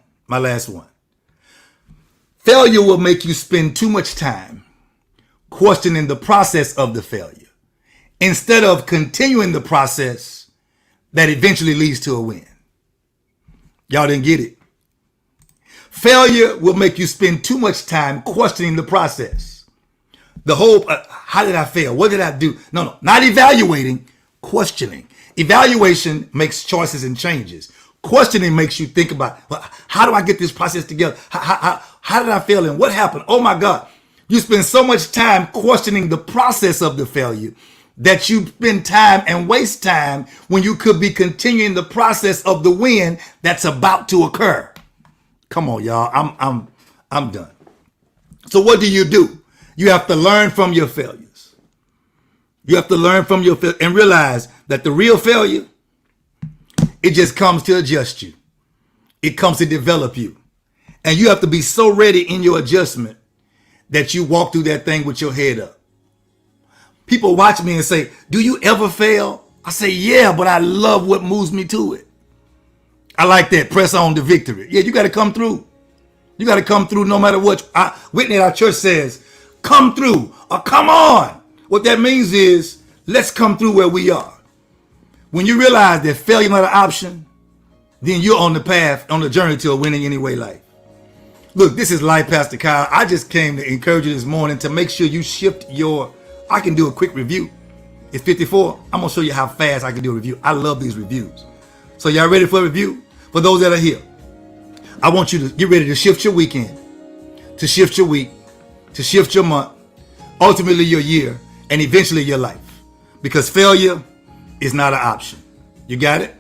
Failure will make you spend too much time questioning the process of the failure instead of continuing the process that eventually leads to a win. Y'all didn't get it. Failure will make you spend too much time questioning the process. The whole, how did I fail? What did I do? No, not evaluating, questioning. Evaluation makes choices and changes. Questioning makes you think about, well, how do I get this process together? How did I fail and what happened? Oh my God. You spend so much time questioning the process of the failure that you spend time and waste time when you could be continuing the process of the win that's about to occur. Come on, y'all. I'm done. So what do? You have to learn from your failures. You have to learn from your failure and realize that the real failure, it just comes to adjust you. It comes to develop you. And you have to be so ready in your adjustment that you walk through that thing with your head up. People watch me and say, do you ever fail? I say, yeah, but I love what moves me to it. I like that. Press on to victory. Yeah, you got to come through. You got to come through no matter what. Whitney at our church says, come through or come on. What that means is, let's come through where we are. When you realize that failure is not an option, then you're on the path, on the journey to a winning anyway life. Look, this is Life Pastor Kyle. I just came to encourage you this morning to make sure you shift your, I can do a quick review. It's 54. I'm going to show you how fast I can do a review. I love these reviews. So y'all ready for a review? For those that are here, I want you to get ready to shift your weekend, to shift your week, to shift your month, ultimately your year, and eventually your life. Because failure is not an option. You got it?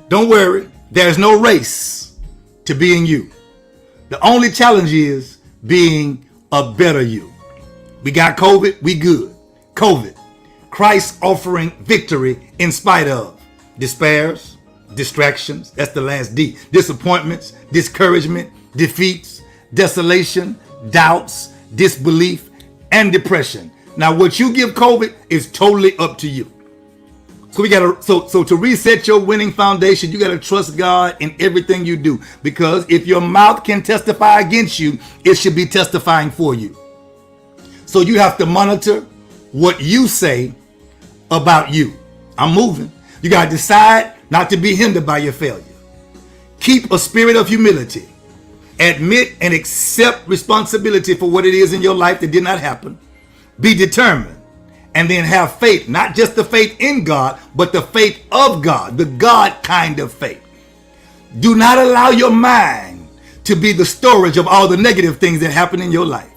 Don't worry. There's no race to being you. The only challenge is being a better you. We got COVID, we good. COVID. Christ offering victory in spite of despairs, distractions, that's the last D, disappointments, discouragement, defeats, desolation, doubts, disbelief, and depression. Now, what you give COVID is totally up to you. So we gotta so to reset your winning foundation, you gotta trust God in everything you do. Because if your mouth can testify against you, it should be testifying for you. So you have to monitor what you say about you. I'm moving. You gotta decide not to be hindered by your failure. Keep a spirit of humility. Admit and accept responsibility for what it is in your life that did not happen. Be determined. And then have faith, not just the faith in God, but the faith of God, the God kind of faith. Do not allow your mind to be the storage of all the negative things that happen in your life.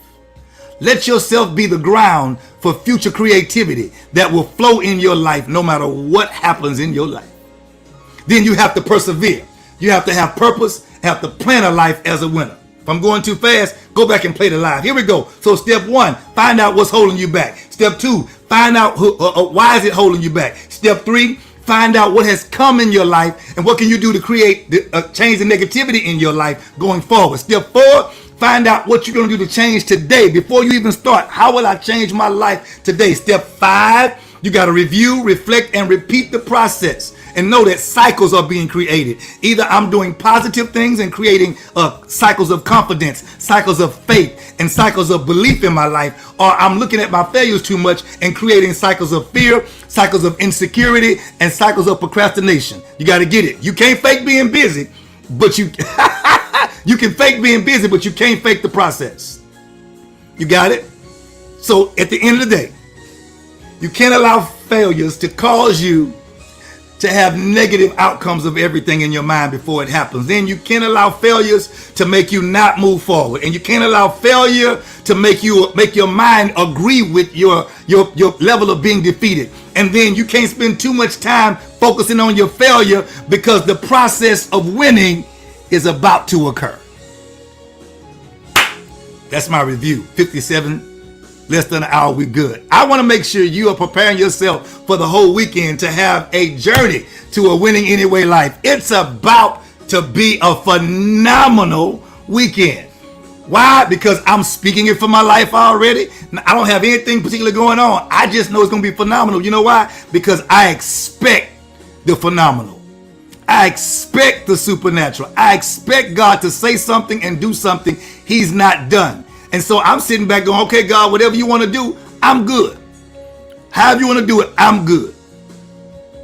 Let yourself be the ground for future creativity that will flow in your life no matter what happens in your life. Then you have to persevere. You have to have purpose, have to plan a life as a winner. If I'm going too fast, go back and play the live. Here we go. So step 1, find out what's holding you back. Step 2, find out why is it holding you back. Step 3, find out what has come in your life and what can you do to create change the negativity in your life going forward. Step 4, find out what you're going to do to change today before you even start. How will I change my life today? Step 5, you got to review, reflect, and repeat the process. And know that cycles are being created. Either I'm doing positive things and creating cycles of confidence, cycles of faith, and cycles of belief in my life, or I'm looking at my failures too much and creating cycles of fear, cycles of insecurity, and cycles of procrastination. You got to get it. You can't fake being busy, but you you can fake being busy, but you can't fake the process. You got it? So at the end of the day, you can't allow failures to cause you to have negative outcomes of everything in your mind before it happens. Then you can't allow failures to make you not move forward. And you can't allow failure to make your mind agree with your level of being defeated. And then you can't spend too much time focusing on your failure because the process of winning is about to occur. That's my review. 57 less than an hour, we good. I want to make sure you are preparing yourself for the whole weekend to have a journey to a winning anyway life. It's about to be a phenomenal weekend. Why? Because I'm speaking it for my life already. I don't have anything particular going on. I just know it's going to be phenomenal. You know why? Because I expect the phenomenal. I expect the supernatural. I expect God to say something and do something He's not done. And so I'm sitting back going, okay, God, whatever you want to do, I'm good. However you want to do it, I'm good.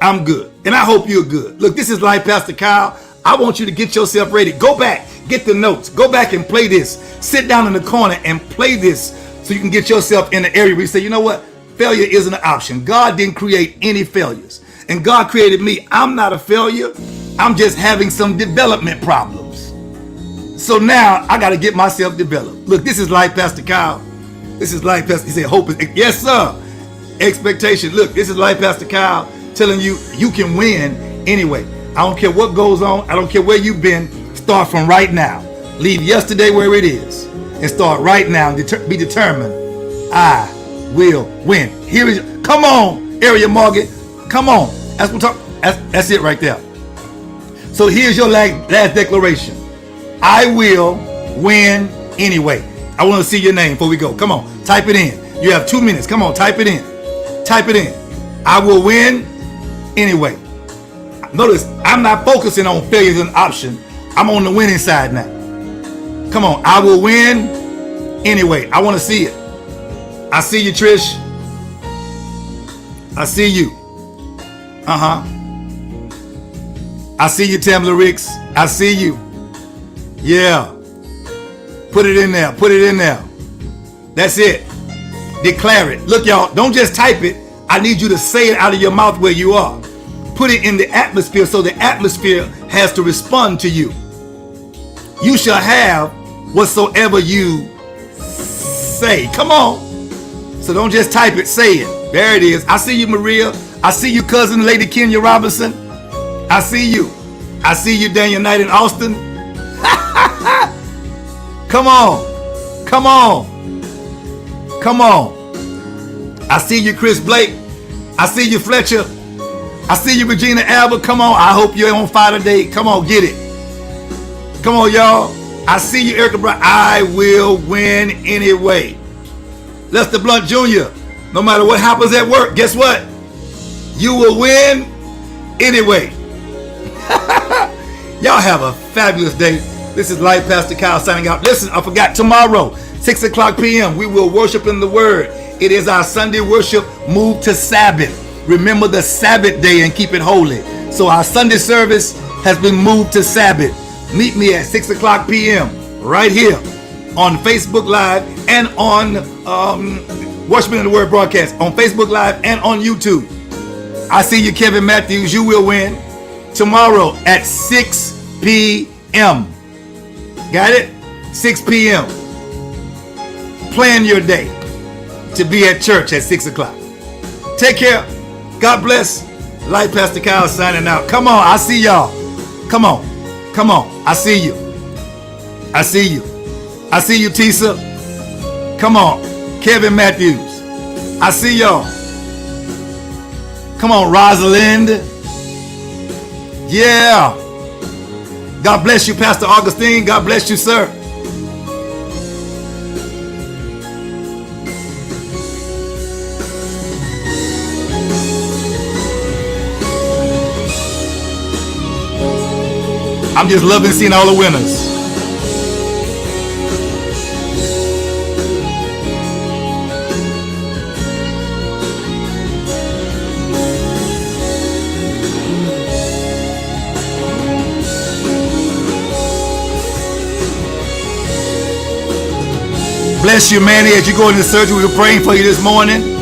I'm good. And I hope you're good. Look, this is Life Pastor Kyle. I want you to get yourself ready. Go back, get the notes. Go back and play this. Sit down in the corner and play this so you can get yourself in the area where you say, you know what? Failure isn't an option. God didn't create any failures. And God created me. I'm not a failure. I'm just having some development problems. So now I got to get myself developed. Look, this is Life Pastor Kyle. This is Life Pastor. He said, hope is, yes, sir. Expectation. Look, this is Life Pastor Kyle telling you, you can win anyway. I don't care what goes on. I don't care where you've been. Start from right now. Leave yesterday where it is and start right now and be determined. I will win. Here is, come on, Area Morgan. Come on. That's it right there. So here's your last declaration. I will win anyway. I want to see your name before we go. Come on, type it in. You have 2 minutes. Come on, type it in. Type it in. I will win anyway. Notice, I'm not focusing on failure as an option. I'm on the winning side now. Come on, I will win anyway. I want to see it. I see you, Trish. I see you. I see you, Tamla Ricks. I see you. Yeah. Put it in there. Put it in there. That's it. Declare it. Look, y'all, don't just type it. I need you to say it out of your mouth where you are. Put it in the atmosphere so the atmosphere has to respond to you. You shall have whatsoever you say. Come on. So don't just type it, say it. There it is. I see you, Maria. I see you, cousin Lady Kenya Robinson. I see you. I see you, Daniel Knight in Austin. Come on. Come on. Come on. I see you, Chris Blake. I see you, Fletcher. I see you, Regina Alba. Come on. I hope you're on fire today. Come on, get it. Come on, y'all. I see you, Erica Brown. I will win anyway. Lester Blunt Jr., no matter what happens at work, guess what? You will win anyway. Y'all have a fabulous day. This is Life Pastor Kyle signing out. Listen, I forgot, tomorrow, 6 o'clock p.m., we will worship in the Word. It is our Sunday worship move to Sabbath. Remember the Sabbath day and keep it holy. So our Sunday service has been moved to Sabbath. Meet me at 6 o'clock p.m. right here on Facebook Live and on Worshiping in the Word broadcast on Facebook Live and on YouTube. I see you, Kevin Matthews. You will win tomorrow at 6 p.m. Got it? 6 p.m. Plan your day to be at church at 6 o'clock. Take care. God bless. Life Pastor Kyle signing out. Come on. I see y'all. Come on. Come on. I see you. I see you. I see you, Tisa. Come on. Kevin Matthews. I see y'all. Come on, Rosalind. Yeah. God bless you, Pastor Augustine. God bless you, sir. I'm just loving seeing all the winners. Bless you, Manny, as you go into surgery. We were praying for you this morning.